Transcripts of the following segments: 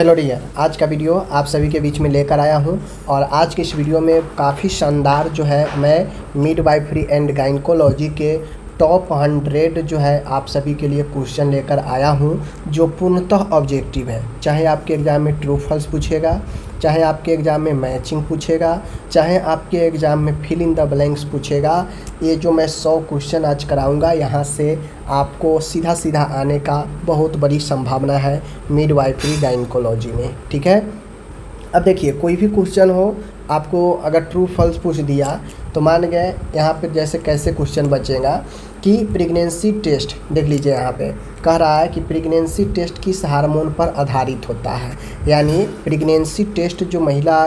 Hello dear, आज का video आप सभी के बीच में लेकर आया हूं और आज के इस वीडियो में काफ़ी शानदार जो है मैं मिडवाइफरी एंड गायनेकोलॉजी के टॉप 100 जो है आप सभी के लिए क्वेश्चन लेकर आया हूं जो पूर्णतः ऑब्जेक्टिव है। चाहे आपके एग्ज़ाम में ट्रू फॉल्स पूछेगा, चाहे आपके एग्ज़ाम में मैचिंग पूछेगा, चाहे आपके एग्ज़ाम में फिल इन द ब्लैंक्स पूछेगा। ये जो मैं 100 क्वेश्चन आज कराऊंगा यहाँ से आपको सीधा सीधा आने का बहुत बड़ी संभावना है मिडवाइफरी गायनेकोलॉजी में। ठीक है, अब देखिए कोई भी क्वेश्चन हो, आपको अगर ट्रू फॉल्स पूछ दिया तो मान गए यहाँ पे जैसे कैसे क्वेश्चन बचेगा कि प्रेगनेंसी टेस्ट देख लीजिए। यहाँ पे कह रहा है कि प्रेगनेंसी टेस्ट किस हार्मोन पर आधारित होता है, यानी प्रेगनेंसी टेस्ट जो महिला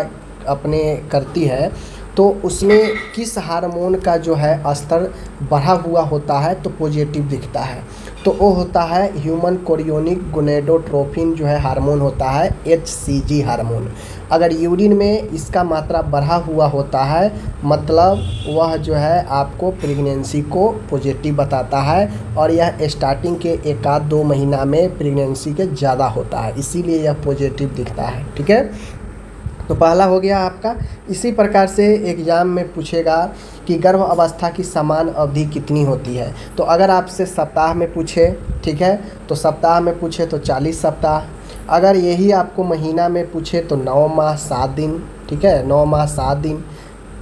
अपने करती है तो उसमें किस हार्मोन का जो है स्तर बढ़ा हुआ होता है तो पॉजिटिव दिखता है। तो वो होता है ह्यूमन कोरियोनिक गोनेडोट्रोपिन जो है हार्मोन होता है, HCG हार्मोन। अगर यूरिन में इसका मात्रा बढ़ा हुआ होता है मतलब वह जो है आपको प्रेगनेंसी को पॉजिटिव बताता है और यह स्टार्टिंग के 1-2 महीना में प्रेगनेंसी के ज़्यादा होता है, इसीलिए यह पॉजिटिव दिखता है। ठीक है, तो पहला हो गया आपका। इसी प्रकार से एग्ज़ाम में पूछेगा कि गर्भ अवस्था की समान अवधि कितनी होती है। तो अगर आपसे सप्ताह में पूछे, ठीक है, तो सप्ताह में पूछे तो 40 सप्ताह। अगर यही आपको महीना में पूछे तो 9 माह 7 दिन। ठीक है, 9 माह 7 दिन।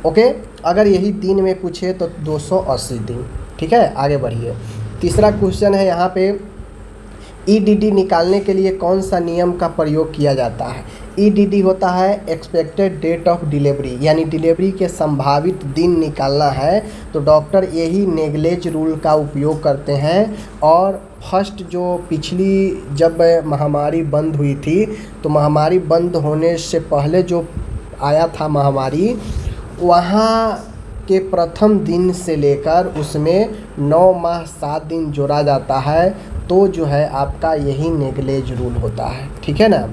ओके, अगर यही दिन में पूछे तो 280 दिन। ठीक है, आगे बढ़िए। तीसरा क्वेश्चन है यहाँ पे, EDD निकालने के लिए कौन सा नियम का प्रयोग किया जाता है। EDD होता है एक्सपेक्टेड डेट ऑफ डिलीवरी, यानी डिलीवरी के संभावित दिन निकालना है तो डॉक्टर यही नेग्लेज रूल का उपयोग करते हैं। और फर्स्ट जो पिछली जब महामारी बंद हुई थी तो महामारी बंद होने से पहले जो आया था महामारी, वहाँ के प्रथम दिन से लेकर उसमें 9 माह 7 दिन जोड़ा जाता है तो जो है आपका यही नेग्लेज रूल होता है। ठीक है ना,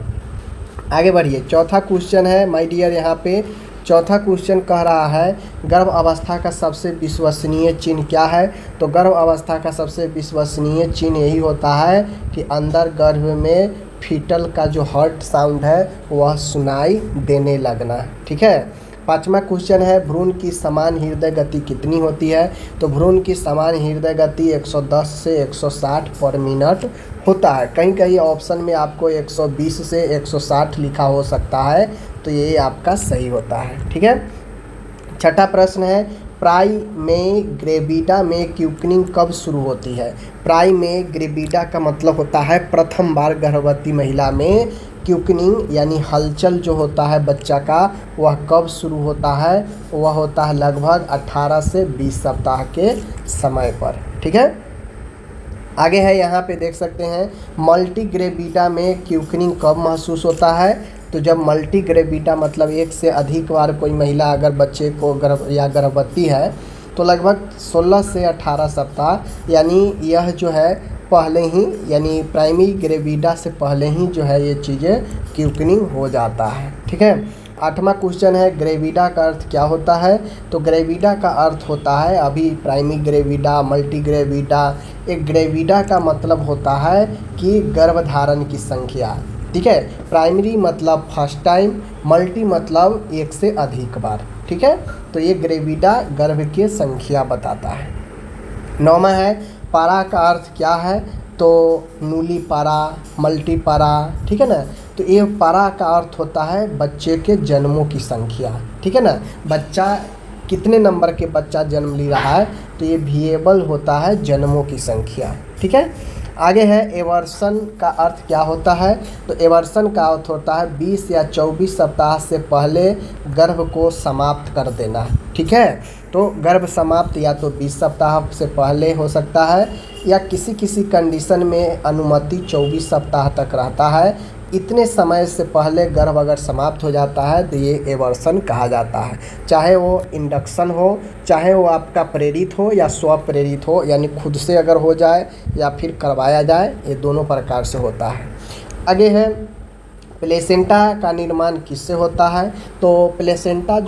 आगे बढ़िए। चौथा क्वेश्चन है माय डियर, यहाँ पे चौथा क्वेश्चन कह रहा है गर्भ अवस्था का सबसे विश्वसनीय चिन्ह क्या है। तो गर्भ अवस्था का सबसे विश्वसनीय चिन्ह यही होता है कि अंदर गर्भ में फीटल का जो हार्ट साउंड है वह सुनाई देने लगना। ठीक है, पाँचवा क्वेश्चन है भ्रूण की समान हृदय गति कितनी होती है। तो भ्रूण की समान हृदय गति 110 से 160 पर मिनट होता है। कहीं कहीं ऑप्शन में आपको 120 से 160 लिखा हो सकता है, तो ये आपका सही होता है। ठीक है, छठा प्रश्न है प्राई में ग्रेविडा में क्विकनिंग कब शुरू होती है। प्राई में ग्रेविडा का मतलब होता है प्रथम बार गर्भवती महिला में क्विकनिंग यानी हलचल जो होता है बच्चा का वह कब शुरू होता है। वह होता है लगभग 18 से 20 सप्ताह के समय पर। ठीक है, आगे है यहाँ पे देख सकते हैं मल्टी ग्रेविडा में क्विकनिंग कब महसूस होता है। तो जब मल्टी ग्रेविडा मतलब एक से अधिक बार कोई महिला अगर बच्चे को गर्भवती है तो लगभग 16 से 18 सप्ताह, यानी यह जो है पहले ही यानी प्राइमरी ग्रेविडा से पहले ही जो है ये चीज़ें क्विकनिंग हो जाता है। ठीक है, आठवां क्वेश्चन है ग्रेविडा का अर्थ क्या होता है। तो ग्रेविडा का अर्थ होता है अभी प्राइमरी ग्रेविडा, मल्टी ग्रेविडा। एक ग्रेविडा का मतलब होता है कि गर्भधारण की संख्या। ठीक है, प्राइमरी मतलब फर्स्ट टाइम, मल्टी मतलब एक से अधिक बार। ठीक है, तो ये ग्रेविडा गर्भ की संख्या बताता है। नौवां है पारा का अर्थ क्या है। तो नूली पारा, मल्टी पारा। ठीक है ना, तो ये पारा का अर्थ होता है बच्चे के जन्मों की संख्या। ठीक है ना, बच्चा कितने नंबर के बच्चा जन्म ले रहा है तो ये वेरिएबल होता है जन्मों की संख्या। ठीक है, आगे है एवर्सन का अर्थ क्या होता है। तो एवर्सन का अर्थ होता है 20 या 24 सप्ताह से पहले गर्भ को समाप्त कर देना। ठीक है, तो गर्भ समाप्त या तो 20 सप्ताह से पहले हो सकता है या किसी किसी कंडीशन में अनुमति 24 सप्ताह तक रहता है। इतने समय से पहले गर्भ अगर समाप्त हो जाता है तो ये एवर्सन कहा जाता है। चाहे वो इंडक्शन हो, चाहे वो आपका प्रेरित हो या स्वप्रेरित हो, यानी खुद से अगर हो जाए या फिर करवाया जाए, ये दोनों प्रकार से होता है। आगे है प्लेसेंटा का निर्माण किससे होता है। तो प्लेसेंटा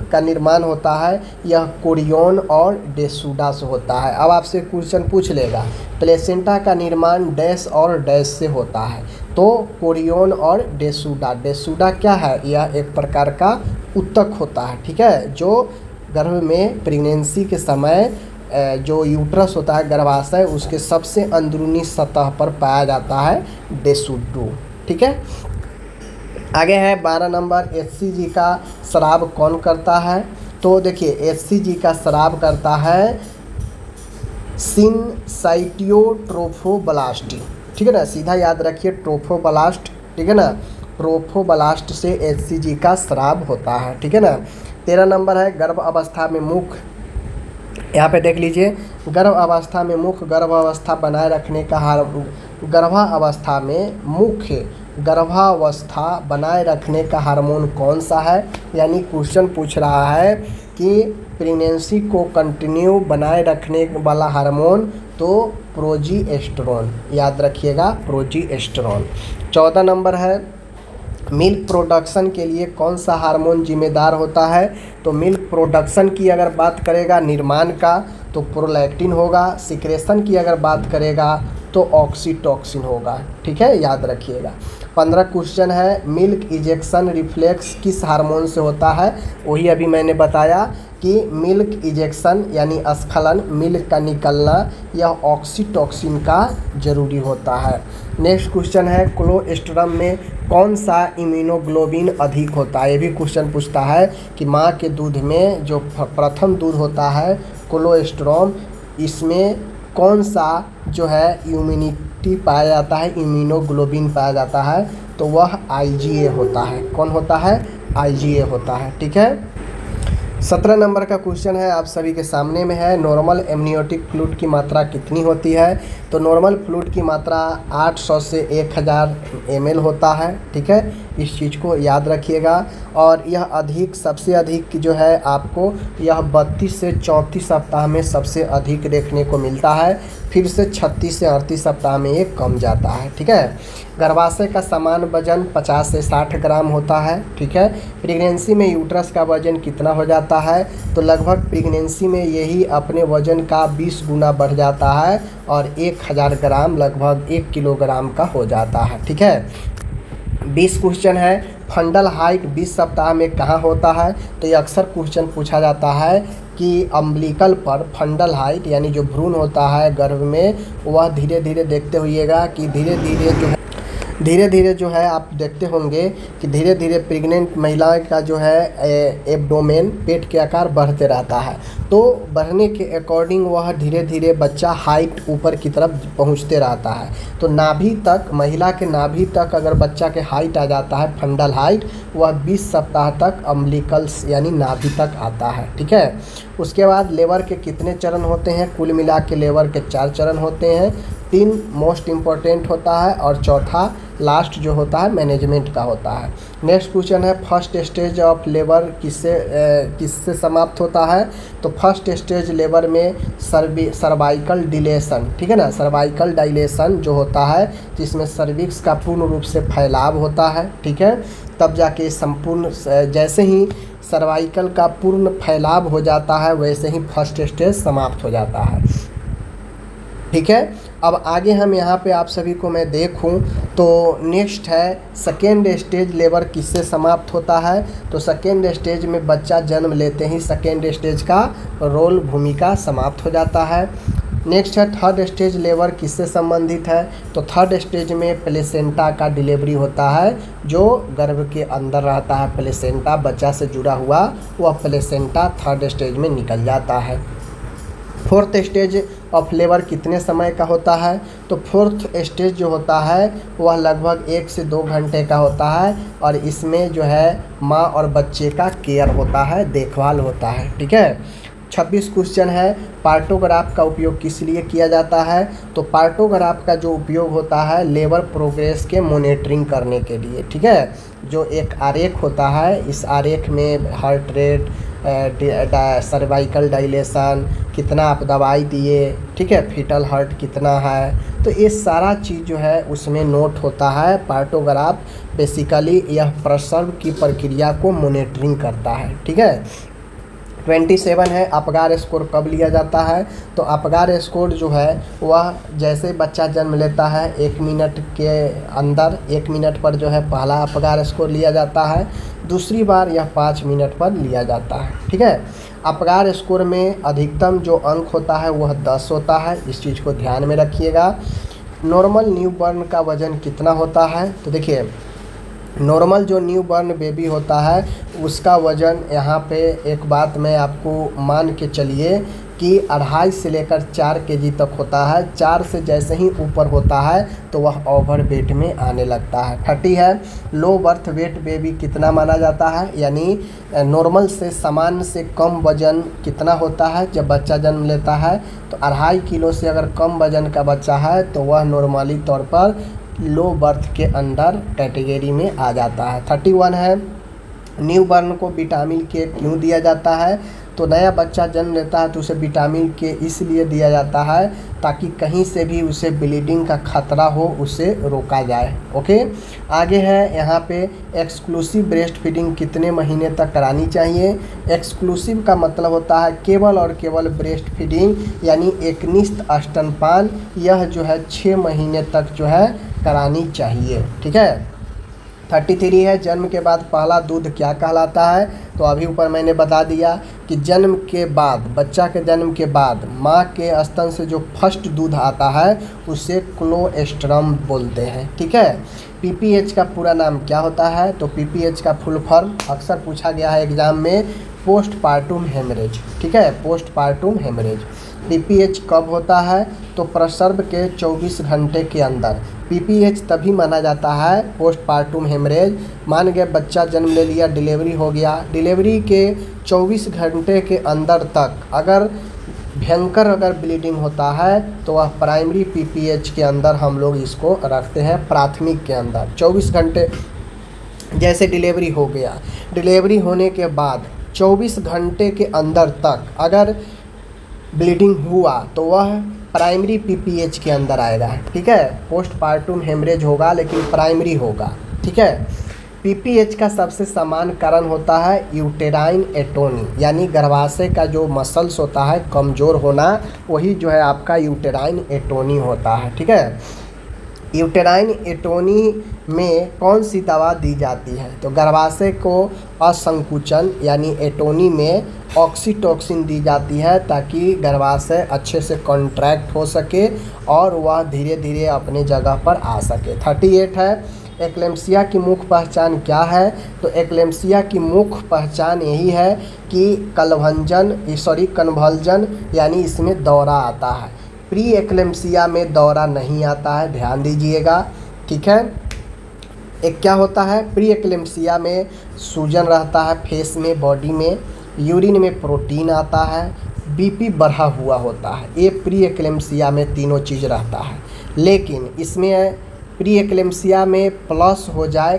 का निर्माण होता है यह कोरियन और डेसुडा से होता है। अब आपसे क्वेश्चन पूछ लेगा प्लेसेंटा का निर्माण डैश और डैश से होता है। तो कोरियन और डेसूडा। डेसूडा क्या है? यह एक प्रकार का उत्तक होता है, ठीक है, जो गर्भ में प्रेगनेंसी के समय जो यूट्रस होता है, गर्भाशय, उसके सबसे अंदरूनी सतह पर पाया जाता है डेसूडो, ठीक है। आगे है 12 नंबर, HCG का स्राव कौन करता है? तो देखिए HCG का स्राव करता है सिनसाइटियोट्रोफोब्लास्ट, ठीक है ना, सीधा याद रखिए ट्रोफोब्लास्ट, ठीक है ना, ट्रोफोब्लास्ट से HCG का स्राव होता है, ठीक है ना। 13 नंबर है गर्भ अवस्था में मुख, यहाँ पे देख लीजिए, गर्भ अवस्था में मुख गर्भावस्था बनाए रखने का गर्भावस्था में मुख्य गर्भावस्था बनाए रखने का हार्मोन कौन सा है? यानी क्वेश्चन पूछ रहा है कि प्रेगनेंसी को कंटिन्यू बनाए रखने वाला हार्मोन, तो प्रोजेस्टेरोन, याद रखिएगा प्रोजेस्टेरोन। 14 नंबर है मिल्क प्रोडक्शन के लिए कौन सा हार्मोन जिम्मेदार होता है? तो मिल्क प्रोडक्शन की अगर बात करेगा, निर्माण का, तो प्रोलैक्टिन होगा। सिक्रेशन की अगर बात करेगा तो ऑक्सीटोसिन होगा, ठीक है, याद रखिएगा। 15 क्वेश्चन है मिल्क इजेक्शन रिफ्लेक्स किस हार्मोन से होता है? वही अभी मैंने बताया कि मिल्क इजेक्शन यानी स्खलन, मिल्क का निकलना, यह ऑक्सीटोसिन का जरूरी होता है। नेक्स्ट क्वेश्चन है कोलोस्ट्रम में कौन सा इम्यूनोग्लोबिन अधिक होता है? ये भी क्वेश्चन पूछता है कि माँ के दूध में जो प्रथम दूध होता है कोलोस्ट्रम, इसमें कौन सा जो है इम्यूनिटी पाया जाता है, इम्यूनोग्लोबिन पाया जाता है? तो वह IgA होता है। कौन होता है? IgA होता है, ठीक है। 17 नंबर का क्वेश्चन है, आप सभी के सामने में है, नॉर्मल एमनियोटिक फ्लूइड की मात्रा कितनी होती है? तो नॉर्मल फ्लूइड की मात्रा 800 से 1000 ml होता है, ठीक है, इस चीज़ को याद रखिएगा। और यह अधिक, सबसे अधिक जो है आपको यह 32 से 34 सप्ताह में सबसे अधिक देखने को मिलता है, फिर से 36 से 38 सप्ताह में ये कम जाता है, ठीक है। गर्भाशय का समान वजन 50 से 60 ग्राम होता है, ठीक है। प्रेगनेंसी में यूट्रस का वजन कितना हो जाता है? तो लगभग प्रेगनेंसी में यही अपने वजन का 20 गुना बढ़ जाता है और 1000 ग्राम, लगभग 1 किलोग्राम का हो जाता है, ठीक है। 20 क्वेश्चन है फंडल हाइट 20 सप्ताह में कहाँ होता है? तो ये अक्सर क्वेश्चन पूछा जाता है कि अम्बिलिकल पर फंडल हाइट यानी जो भ्रूण होता है गर्भ में, वह धीरे धीरे देखते होइएगा कि धीरे धीरे जो है आप देखते होंगे कि धीरे धीरे प्रेग्नेंट महिला का जो है एब्डोमेन, पेट के आकार बढ़ते रहता है। तो बढ़ने के अकॉर्डिंग वह धीरे धीरे बच्चा हाइट ऊपर की तरफ पहुंचते रहता है। तो नाभि तक, महिला के नाभि तक अगर बच्चा के हाइट आ जाता है फंडल हाइट, वह 20 सप्ताह तक अम्बिलिकल्स यानी नाभि तक आता है, ठीक है। उसके बाद लेबर के कितने चरण होते हैं? कुल मिला के लेबर के 4 चरण होते हैं, 3 मोस्ट इम्पॉर्टेंट होता है और चौथा लास्ट जो होता है मैनेजमेंट का होता है। नेक्स्ट क्वेश्चन है फर्स्ट स्टेज ऑफ लेबर किससे समाप्त होता है? तो फर्स्ट स्टेज लेबर में सर्वाइकल डिलेशन, ठीक है ना, सर्वाइकल डायलेशन जो होता है जिसमें सर्विक्स का पूर्ण रूप से फैलाव होता है, ठीक है, तब जाके संपूर्ण, जैसे ही सर्वाइकल का पूर्ण फैलाव हो जाता है वैसे ही फर्स्ट स्टेज समाप्त हो जाता है, ठीक है। अब आगे हम यहाँ पे आप सभी को मैं देखूँ तो नेक्स्ट है सेकेंड स्टेज लेबर किससे समाप्त होता है? तो सेकेंड स्टेज में बच्चा जन्म लेते ही सेकेंड स्टेज का रोल, भूमिका समाप्त हो जाता है। नेक्स्ट है थर्ड स्टेज लेबर किससे संबंधित है? तो थर्ड स्टेज में प्लेसेंटा का डिलीवरी होता है, जो गर्भ के अंदर रहता है प्लेसेंटा, बच्चा से जुड़ा हुआ वह प्लेसेंटा थर्ड स्टेज में निकल जाता है। फोर्थ स्टेज ऑफ लेबर कितने समय का होता है? तो फोर्थ स्टेज जो होता है वह लगभग 1 से 2 घंटे का होता है और इसमें जो है माँ और बच्चे का केयर होता है, देखभाल होता है, ठीक है। 26 क्वेश्चन है पार्टोग्राफ का उपयोग किस लिए किया जाता है? तो पार्टोग्राफ का जो उपयोग होता है लेबर प्रोग्रेस के मॉनिटरिंग करने के लिए, ठीक है। जो एक आरेख होता है, इस आरेख में हार्ट रेट, सर्वाइकल डायलेशन, कितना आप दवाई दिए, ठीक है, फीटल हार्ट कितना है, तो ये सारा चीज़ जो है उसमें नोट होता है। पार्टोग्राफ बेसिकली यह प्रसव की प्रक्रिया को मॉनिटरिंग करता है, ठीक है। 27 है अपगार स्कोर कब लिया जाता है? तो अपगार स्कोर जो है वह जैसे बच्चा जन्म लेता है 1 मिनट के अंदर 1 मिनट पर जो है पहला अपगार स्कोर लिया जाता है, दूसरी बार यह 5 मिनट पर लिया जाता है। ठीक है, अपगार स्कोर में अधिकतम जो अंक होता है वह 10 होता है, इस चीज़ को ध्यान में रखिएगा। नॉर्मल न्यूबॉर्न का वज़न कितना होता है? तो देखिए नॉर्मल जो न्यूबॉर्न बेबी होता है उसका वज़न यहाँ पे एक बात मैं आपको मान के चलिए कि 2.5 से लेकर 4 केजी तक होता है। 4 से जैसे ही ऊपर होता है तो वह ओवर वेट में आने लगता है। 30 है लो बर्थ वेट बेबी कितना माना जाता है, यानी नॉर्मल से सामान्य से कम वज़न कितना होता है जब बच्चा जन्म लेता है? तो 2.5 किलो से अगर कम वज़न का बच्चा है तो वह नॉर्मली तौर पर लो बर्थ के अंडर कैटेगरी में आ जाता है। 31 है न्यू बॉर्न को विटामिन के क्यों दिया जाता है? तो नया बच्चा जन्म लेता है तो उसे विटामिन के इसलिए दिया जाता है ताकि कहीं से भी उसे ब्लीडिंग का खतरा हो उसे रोका जाए। ओके, आगे है यहाँ पे एक्सक्लूसिव ब्रेस्ट फीडिंग कितने महीने तक करानी चाहिए? एक्सक्लूसिव का मतलब होता है केवल और केवल ब्रेस्ट फीडिंग, यानी एकनिष्ठ स्तनपान, यह जो है 6 महीने तक जो है करानी चाहिए। ठीक है, 33 है जन्म के बाद पहला दूध क्या कहलाता है? तो अभी ऊपर मैंने बता दिया कि जन्म के बाद, बच्चा के जन्म के बाद माँ के स्तन से जो फर्स्ट दूध आता है उसे क्लोएस्ट्रम बोलते हैं। ठीक है, पीपीएच का पूरा नाम क्या होता है? तो पीपीएच का फुल फॉर्म अक्सर पूछा गया है एग्जाम में, पोस्टपार्टम हेमरेज। ठीक है, पोस्टपार्टम हेमरेज। पीपीएच कब होता है? तो प्रसव के 24 घंटे के अंदर। पीपीएच तभी माना जाता है पोस्टपार्टम हेमरेज, मान गए बच्चा जन्म ले लिया, डिलीवरी हो गया, डिलीवरी के 24 घंटे के अंदर तक अगर भयंकर अगर ब्लीडिंग होता है तो वह प्राइमरी पीपीएच के अंदर हम लोग इसको रखते हैं, प्राथमिक के अंदर। 24 घंटे जैसे डिलीवरी हो गया, डिलीवरी होने के बाद 24 घंटे के अंदर तक अगर ब्लीडिंग हुआ तो वह प्राइमरी पीपीएच के अंदर आएगा। ठीक है, पोस्टपार्टम हेमरेज होगा लेकिन प्राइमरी होगा। ठीक है, पीपीएच का सबसे सामान्य कारण होता है यूटेराइन एटोनी, यानी गर्भाशय का जो मसल्स होता है कमज़ोर होना, वही जो है आपका यूटेराइन एटोनी होता है। ठीक है, यूटेराइन एटोनी में कौन सी दवा दी जाती है? तो गर्भाशय को असंकुचन यानी एटोनी में ऑक्सीटोसिन दी जाती है ताकि गर्भाशय अच्छे से कॉन्ट्रैक्ट हो सके और वह धीरे धीरे अपने जगह पर आ सके। 38 है एक्लेम्सिया की मुख्य पहचान क्या है? तो एक्लेम्सिया की मुख्य पहचान यही है कि कन्वल्जन यानी इसमें दौरा आता है। प्री एक्लेम्सिया में दौरा नहीं आता है, ध्यान दीजिएगा। ठीक है, एक क्या होता है प्री एक्लेम्सिया में सूजन रहता है फेस में, बॉडी में, यूरिन में प्रोटीन आता है, बीपी बढ़ा हुआ होता है, ये प्री एक्लेम्सिया में तीनों चीज़ रहता है। लेकिन इसमें प्री एक्लेम्सिया में प्लस हो जाए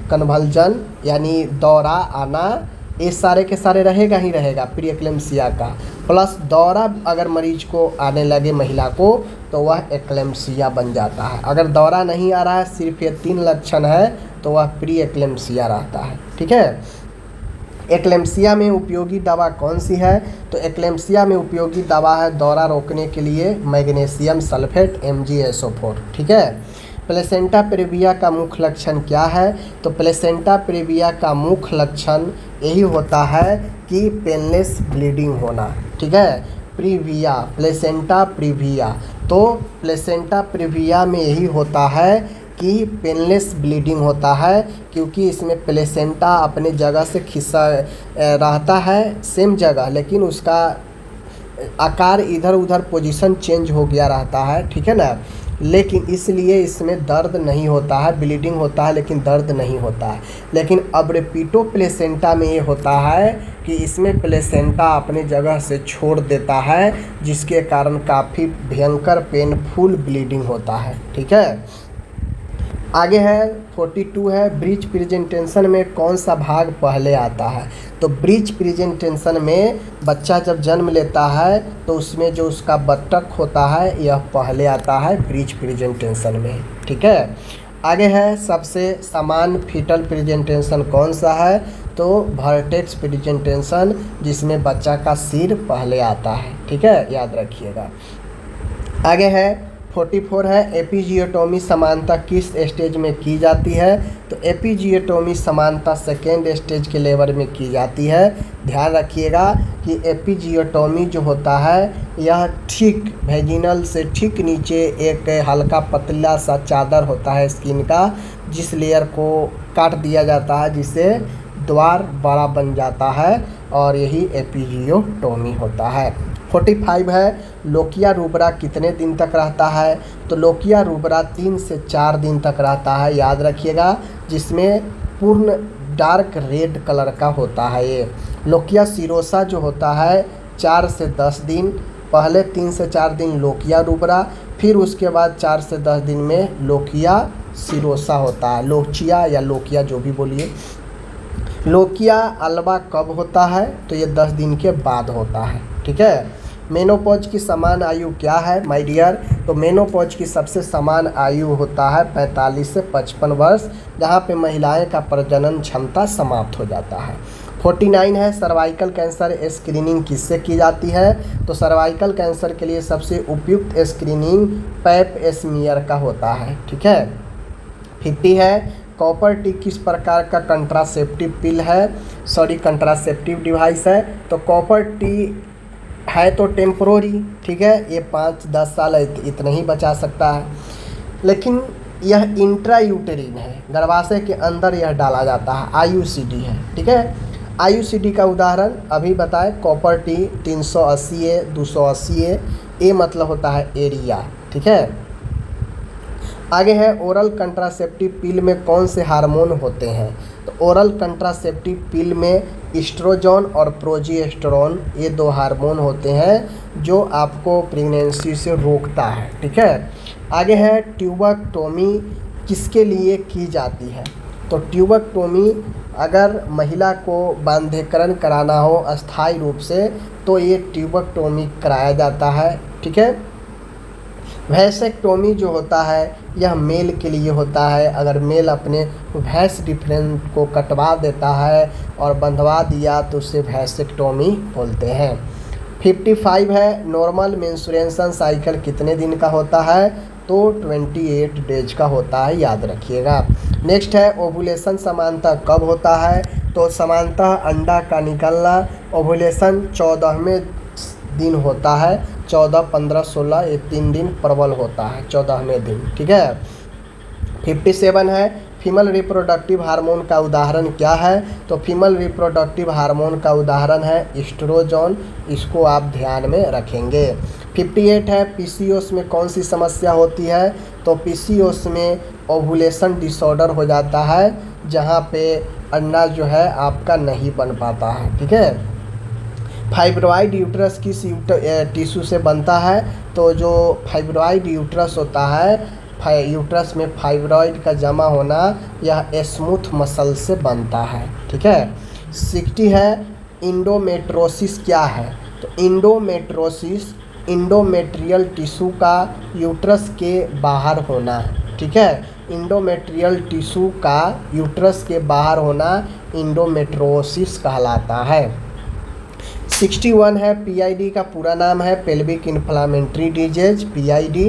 कन्वल्जन यानी दौरा आना, ये सारे के सारे रहेगा ही रहेगा प्री एक्लेम्सिया का, प्लस दौरा अगर मरीज को आने लगे महिला को तो वह एक्लेम्सिया बन जाता है। अगर दौरा नहीं आ रहा है, सिर्फ ये 3 लक्षण है तो वह प्री एक्लेम्सिया रहता है। ठीक है, एक्लेम्सिया में उपयोगी दवा कौन सी है? तो एक्लेम्सिया में उपयोगी दवा है दौरा रोकने के लिए मैग्नीशियम सल्फेट MgSO4। ठीक है, प्लेसेंटा प्रेविया का मुख्य लक्षण क्या है? तो प्लेसेंटा प्रेविया का मुख्य लक्षण यही होता है कि पेनलेस ब्लीडिंग होना। ठीक है, प्लेसेंटा प्रेविया, तो प्लेसेंटा प्रेविया में यही होता है कि पेनलेस ब्लीडिंग होता है क्योंकि इसमें प्लेसेंटा अपने जगह से खिसा रहता है सेम जगह, लेकिन उसका आकार इधर उधर पोजीशन चेंज हो गया रहता है। ठीक है ना, लेकिन इसलिए इसमें दर्द नहीं होता है, ब्लीडिंग होता है लेकिन दर्द नहीं होता है। लेकिन अब्रेपिटो प्लेसेंटा में ये होता है कि इसमें प्लेसेंटा अपने जगह से छोड़ देता है जिसके कारण काफ़ी भयंकर पेनफुल ब्लीडिंग होता है। ठीक है, आगे है 42 है ब्रीच प्रेजेंटेशन में कौन सा भाग पहले आता है? तो ब्रीच प्रेजेंटेशन में बच्चा जब जन्म लेता है तो उसमें जो उसका बतख होता है यह पहले आता है ब्रीच प्रेजेंटेशन में। ठीक है, आगे है सबसे समान फीटल प्रेजेंटेशन कौन सा है, तो वर्टेक्स प्रेजेंटेशन, जिसमें बच्चा का सिर पहले आता है, ठीक है, याद रखिएगा। आगे है 44 है एपिजियोटोमी समानता किस स्टेज में की जाती है, तो एपिजियोटोमी समानता सेकेंड स्टेज के लेवल में की जाती है। ध्यान रखिएगा कि एपिजियोटोमी जो होता है यह ठीक वेजिनल से ठीक नीचे एक हल्का पतला सा चादर होता है स्किन का, जिस लेयर को काट दिया जाता है, जिससे द्वार बड़ा बन जाता है, और यही एपिजियोटोमी होता है। 45 है लोकिया रूबरा कितने दिन तक रहता है, तो लोकिया रूबरा 3 से 4 दिन तक रहता है, याद रखिएगा, जिसमें पूर्ण डार्क रेड कलर का होता है ये। लोकिया सिरोसा जो होता है 4 से 10 दिन, पहले 3 से 4 दिन लोकिया रूबरा, फिर उसके बाद 4 से 10 दिन में लोकिया सिरोसा होता है, लोचिया या लोकिया जो भी बोलिए। लोकिया अल्बा कब होता है, तो ये 10 दिन के बाद होता है, ठीक है। मेनोपॉज की समान आयु क्या है माय डियर, तो मेनोपॉज की सबसे समान आयु होता है 45 से 55 वर्ष, जहाँ पे महिलाएं का प्रजनन क्षमता समाप्त हो जाता है। 49 है सर्वाइकल कैंसर स्क्रीनिंग किससे की जाती है, तो सर्वाइकल कैंसर के लिए सबसे उपयुक्त स्क्रीनिंग पैप स्मीयर का होता है, ठीक है। 50 है कॉपर टी किस प्रकार का कंट्रासेप्टिव पिल है, सॉरी कंट्रासेप्टिव डिवाइस है, तो कॉपर टी है तो टेम्प्रोरी, ठीक है, ये 5-10 साल इतना ही बचा सकता है, लेकिन यह इंट्रायूटेरिन है, गर्भाशय के अंदर यह डाला जाता है, आईयूसीडी है, ठीक है। आईयूसीडी का उदाहरण अभी बताएं, कॉपर टी 380 ए 280 ए मतलब होता है एरिया, ठीक है। आगे है ओरल कंट्रासेप्टिव पिल में कौन से हार्मोन होते हैं, तो ओरल कंट्रासेप्टिव पिल में एस्ट्रोजन और प्रोजेस्टेरोन ये 2 हार्मोन होते हैं जो आपको प्रेगनेंसी से रोकता है, ठीक है। आगे है ट्यूबेक्टोमी किसके लिए की जाती है, तो ट्यूबेक्टोमी अगर महिला को बांध्यकरण कराना हो अस्थायी रूप से, तो ये ट्यूबेक्टोमी कराया जाता है, ठीक है। वैसेक्टोमी जो होता है यह मेल के लिए होता है, अगर मेल अपने भैंस डिफरेंट को कटवा देता है और बंधवा दिया तो उसे वैसेक्टोमी बोलते हैं। 55 है नॉर्मल मेंस्ट्रुएशन साइकिल कितने दिन का होता है, तो 28 डेज का होता है, याद रखिएगा। नेक्स्ट है ओवुलेशन समानता कब होता है, तो समानता अंडा का निकलना ओवुलेशन 14वें दिन होता है, 14, 15, 16 ये 3 दिन प्रबल होता है 14वें दिन, ठीक है। 57 है फीमेल रिप्रोडक्टिव हार्मोन का उदाहरण क्या है, तो फीमेल रिप्रोडक्टिव हार्मोन का उदाहरण है एस्ट्रोजन, इसको आप ध्यान में रखेंगे। 58 है पीसीओएस में कौन सी समस्या होती है, तो पीसीओएस में ओवुलेशन डिसऑर्डर हो जाता है, जहाँ पे अंडा जो है आपका नहीं बन पाता है, ठीक है। फाइब्रॉइड यूट्रस किस टिश्यू से बनता है, तो जो फाइब्रॉइड यूट्रस होता है, यूट्रस में फाइब्रॉइड का जमा होना यह स्मूथ मसल से बनता है, ठीक है। 60 है इंडोमेट्रोसिस क्या है, तो इंडोमेट्रोसिस इंडोमेट्रियल टिश्यू का यूट्रस के बाहर होना, ठीक है। इंडोमेट्रियल टिश्यू का यूट्रस के बाहर होना इंडोमेट्रोसिस कहलाता है। 61 है पीआईडी का पूरा नाम है pelvic inflammatory disease, PID.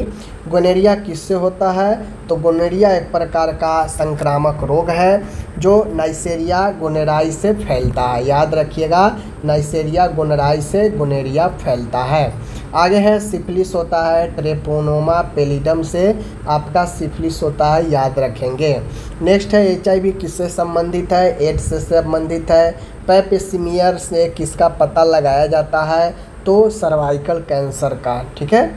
Gonorrhoea किससे होता है, तो गोनेरिया एक प्रकार का संक्रामक रोग है जो नाइसेरिया गोनेराई से फैलता है, याद रखिएगा, नाइसेरिया गोनेराई से गोनेरिया फैलता है। आगे है सिफिलिस होता है ट्रेपोनोमा पेलिडम से आपका सिफिलिस होता है, याद रखेंगे। नेक्स्ट है एचआईवी किससे संबंधित है, एड्स से संबंधित है। पैप स्मीयर से किसका पता लगाया जाता है, तो सर्वाइकल कैंसर का, ठीक है।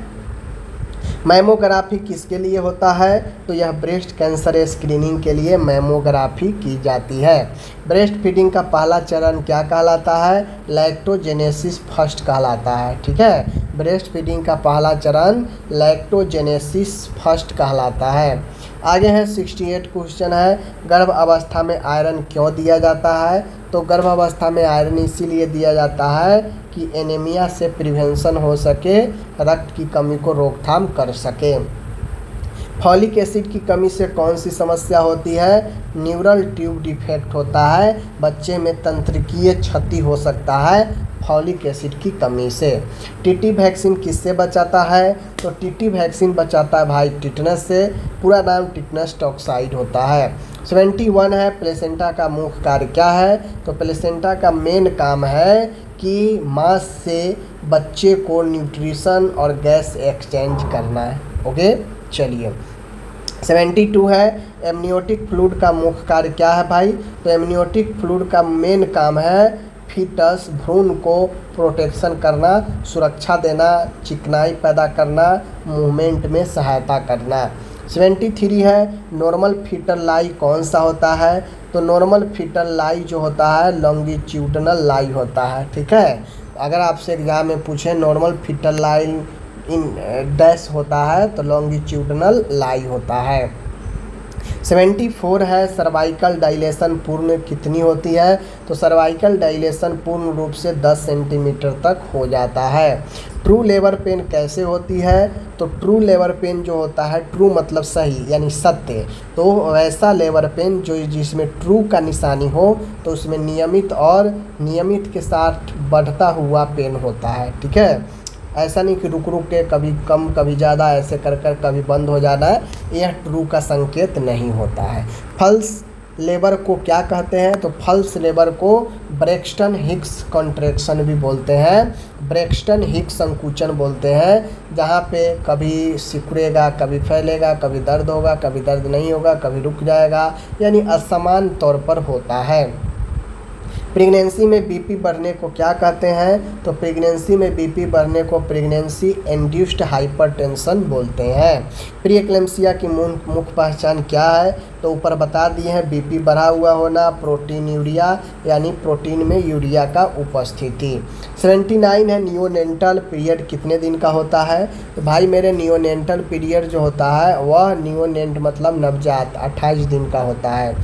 मैमोग्राफी किसके लिए होता है, तो यह ब्रेस्ट कैंसर स्क्रीनिंग के लिए मैमोग्राफी की जाती है। ब्रेस्ट फीडिंग का पहला चरण क्या कहलाता है, लैक्टोजेनेसिस फर्स्ट कहलाता है, ठीक है। ब्रेस्ट फीडिंग का पहला चरण लैक्टोजेनेसिस फर्स्ट कहलाता है। आगे है 68 क्वेश्चन है गर्भ अवस्था में आयरन क्यों दिया जाता है, तो गर्भ अवस्था में आयरन इसीलिए दिया जाता है कि एनीमिया से प्रिवेंशन हो सके, रक्त की कमी को रोकथाम कर सके। फॉलिक एसिड की कमी से कौन सी समस्या होती है? न्यूरल ट्यूब डिफेक्ट होता है, बच्चे में तंत्रिकीय क्षति हो सकता है फॉलिक एसिड की कमी से। टीटी वैक्सीन किससे बचाता है? तो टीटी वैक्सीन बचाता है भाई टिटनस से, पूरा नाम टिटनस टॉक्साइड होता है। 71 है प्लेसेंटा का मुख्य कार्य क्या है? तो प्लेसेंटा का मेन काम है कि मां से बच्चे को न्यूट्रिशन और गैस एक्सचेंज करना है। ओके, चलिए 72 है एमनियोटिक फ्लूइड का मुख्य कार्य क्या है भाई? तो एमनियोटिक फ्लूइड का मेन काम है फीटस भ्रूण को प्रोटेक्शन करना, सुरक्षा देना, चिकनाई पैदा करना, मूवमेंट में सहायता करना। 73 है नॉर्मल फीटल लाई कौन सा होता है? तो नॉर्मल फीटल लाई जो होता है लॉन्गिट्यूडनल लाई होता है। ठीक है, अगर आपसे एग्जाम में पूछे normal foetal lie in dash होता है तो लॉन्गिट्यूडनल लाई होता है। 74 है सर्वाइकल डायलेशन पूर्ण कितनी होती है? तो सर्वाइकल डायलेशन पूर्ण रूप से 10 सेंटीमीटर तक हो जाता है। ट्रू लेबर पेन कैसे होती है? तो ट्रू लेबर पेन जो होता है, ट्रू मतलब सही यानी सत्य, तो वैसा लेबर पेन जो जिसमें ट्रू का निशानी हो तो उसमें नियमित के साथ बढ़ता हुआ पेन होता है। ठीक है, ऐसा नहीं कि रुक रुक के कभी कम कभी ज़्यादा ऐसे कर कर कभी बंद हो जाना है, यह ट्रू का संकेत नहीं होता है। फल्स लेबर को क्या कहते हैं? तो फल्स लेबर को ब्रेक्सटन हिक्स कॉन्ट्रैक्शन भी बोलते हैं, ब्रेक्सटन हिक्स संकुचन बोलते हैं, जहाँ पे कभी सिकुड़ेगा, कभी फैलेगा, कभी दर्द होगा, कभी दर्द नहीं होगा, कभी रुक जाएगा, यानी असमान तौर पर होता है। प्रेगनेंसी में बीपी बढ़ने को क्या कहते हैं? तो प्रेगनेंसी में बीपी बढ़ने को प्रेगनेंसी इंड्यूस्ड हाइपरटेंशन बोलते हैं। प्री एक्लेम्सिया की मुख्य पहचान क्या है? तो ऊपर बता दिए हैं, बीपी बढ़ा हुआ होना, प्रोटीन यूरिया यानी प्रोटीन में यूरिया का उपस्थिति। 79 है नियोनेंटल पीरियड कितने दिन का होता है? तो भाई मेरे नियोनेंटल पीरियड जो होता है वह नियोनेंट मतलब नवजात 28 दिन का होता है।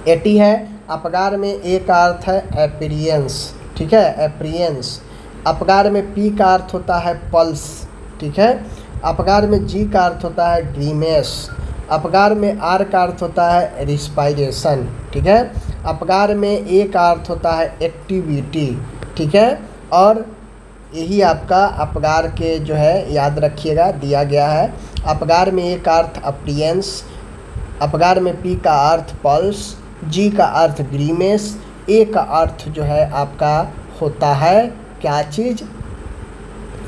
80 है अपगार में ए का अर्थ है एपीरियंस। ठीक है, एपीरियंस। अपगार में पी का अर्थ होता है पल्स। ठीक है, अपगार में जी का अर्थ होता है ग्रीमेस। अपगार में आर का अर्थ होता है रिस्पायरेशन। ठीक है, अपगार में ए का अर्थ होता है एक्टिविटी। ठीक है, और यही आपका अपगार के जो है याद रखिएगा दिया गया है। अपगार में ए का अर्थ अपीरियंस, अपगार में पी का अर्थ पल्स, जी का अर्थ ग्रीमेस, ए का अर्थ जो है आपका होता है क्या चीज़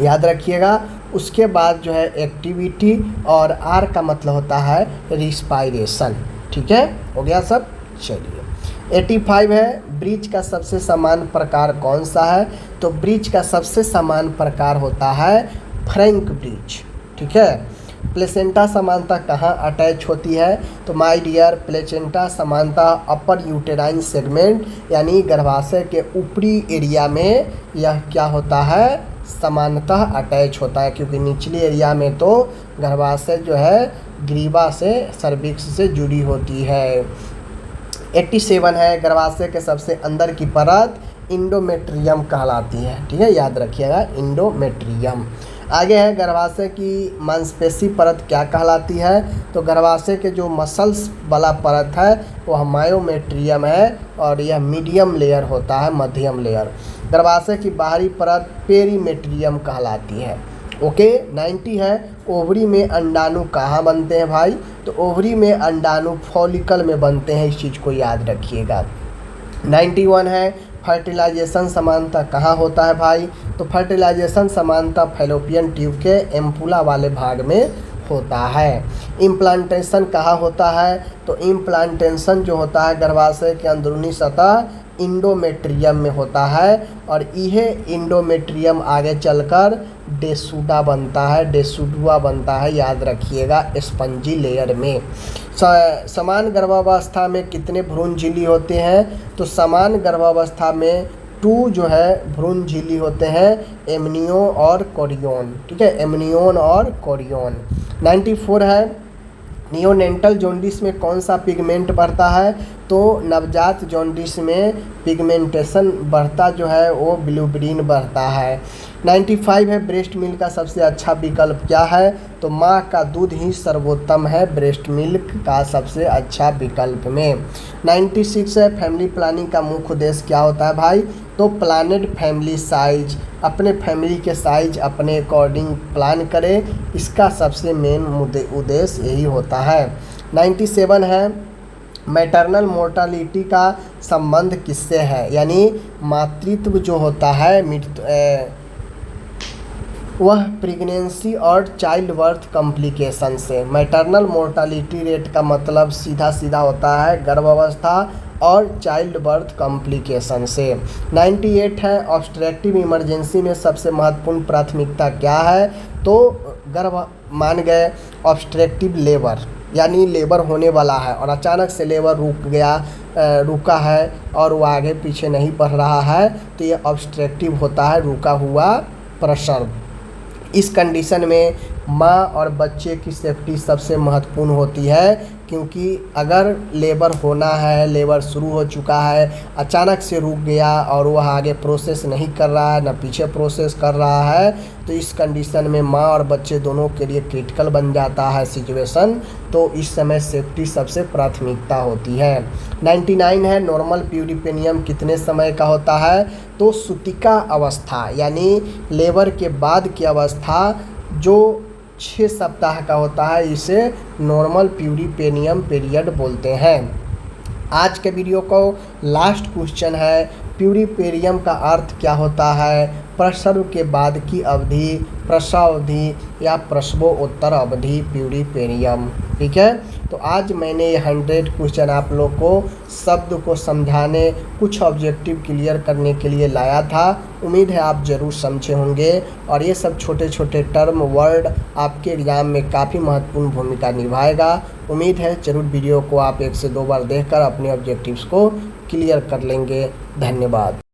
याद रखिएगा। उसके बाद जो है एक्टिविटी और आर का मतलब होता है रिस्पायरेशन। ठीक है, हो गया सब। चलिए 85 है ब्रीच का सबसे समान प्रकार कौन सा है? तो ब्रीच का सबसे समान प्रकार होता है फ्रैंक ब्रीच। ठीक है, प्लेसेंटा समानता कहाँ अटैच होती है? तो माय डियर प्लेसेंटा समानता अपर यूटेराइन सेगमेंट यानी गर्भाशय के ऊपरी एरिया में यह क्या होता है समानतः अटैच होता है, क्योंकि निचली एरिया में तो गर्भाशय जो है ग्रीवा से सर्विक्स से जुड़ी होती है। 87 है गर्भाशय के सबसे अंदर की परत इंडोमेट्रियम कहलाती है। ठीक है, याद रखिएगा इंडोमेट्रियम। आगे है गर्भाशय की मांसपेशी परत क्या कहलाती है? तो गर्भाशय के जो मसल्स वाला परत है वह मायोमेट्रियम है और यह मीडियम लेयर होता है, मध्यम लेयर। गर्भाशय की बाहरी परत पेरीमेट्रियम कहलाती है। ओके 90 है ओवरी में अंडाणु कहाँ बनते हैं भाई? तो ओवरी में अंडाणु फॉलिकल में बनते हैं, इस चीज़ को याद रखिएगा। 91 है फर्टिलाइजेशन समानता कहाँ होता है भाई? तो फर्टिलाइजेशन समानता फैलोपियन ट्यूब के एम्पुला वाले भाग में होता है। इम्प्लांटेशन कहाँ होता है? तो इम्प्लांटेशन जो होता है गर्भाशय के अंदरूनी सतह इंडोमेट्रियम में होता है और यह इंडोमेट्रियम आगे चलकर डेसुडा बनता है, डेसुडुआ बनता है, याद रखिएगा स्पंजी लेयर में। समान गर्भावस्था में कितने भ्रूण झिल्ली होते हैं? तो समान गर्भावस्था में 2 जो है भ्रूण झिल्ली होते हैं, एमनियो और कोरियोन। ठीक है, एमनियोन और कोरियोन। 94 है नियोनेंटल जॉन्डिस में कौन सा पिगमेंट बढ़ता है? तो नवजात जॉन्डिस में पिगमेंटेशन बढ़ता जो है वो ब्लूबिलिन बढ़ता है। 95 है ब्रेस्ट मिल्क का सबसे अच्छा विकल्प क्या है, तो माँ का दूध ही सर्वोत्तम है ब्रेस्ट मिल्क का सबसे अच्छा विकल्प में। 96 है फैमिली प्लानिंग का मुख्य उद्देश्य क्या होता है भाई, तो प्लानेड फैमिली साइज, अपने फैमिली के साइज अपने अकॉर्डिंग प्लान करें, इसका सबसे मेन उद्देश्य यही होता है। 97 है मैटरनल मोर्टालिटी का संबंध किससे है, यानी मातृत्व जो होता है वह प्रेगनेंसी और चाइल्ड बर्थ कॉम्प्लिकेशन से। मैटरनल मोर्टालिटी रेट का मतलब सीधा सीधा होता है गर्भावस्था और चाइल्ड बर्थ कॉम्प्लिकेशन से। 98 है ऑब्स्ट्रक्टिव इमरजेंसी में सबसे महत्वपूर्ण प्राथमिकता क्या है, तो मान गए ऑब्स्ट्रक्टिव लेबर, यानी लेबर होने वाला है और अचानक से लेबर रुका है और वो आगे पीछे नहीं बढ़ रहा है, तो ये ऑब्स्ट्रक्टिव होता है रुका हुआ प्रसव। इस कंडीशन में माँ और बच्चे की सेफ्टी सबसे महत्वपूर्ण होती है, क्योंकि अगर लेबर होना है, लेबर शुरू हो चुका है, अचानक से रुक गया और वह आगे प्रोसेस नहीं कर रहा है, न पीछे प्रोसेस कर रहा है, तो इस कंडीशन में माँ और बच्चे दोनों के लिए क्रिटिकल बन जाता है सिचुएशन, तो इस समय सेफ्टी सबसे प्राथमिकता होती है। 99 है नॉर्मल प्यूरिपेनियम कितने समय का होता है, तो सुतिका अवस्था यानी लेबर के बाद की अवस्था जो 6 सप्ताह का होता है, इसे नॉर्मल प्यूरिपेनियम पीरियड बोलते हैं। आज के वीडियो को लास्ट क्वेश्चन है, प्यूरिपेरियम का अर्थ क्या होता है, प्रसव के बाद की अवधि, प्रसव अवधि या प्रसवोत्तर अवधि प्यूरिपेरियम। ठीक है, तो आज मैंने 100 क्वेश्चन आप लोग को शब्द को समझाने, कुछ ऑब्जेक्टिव क्लियर करने के लिए लाया था। उम्मीद है आप ज़रूर समझे होंगे और ये सब छोटे छोटे टर्म वर्ड आपके एग्ज़ाम में काफ़ी महत्वपूर्ण भूमिका निभाएगा। उम्मीद है ज़रूर वीडियो को आप 1 से 2 बार देखकर अपने ऑब्जेक्टिव्स को क्लियर कर लेंगे। धन्यवाद।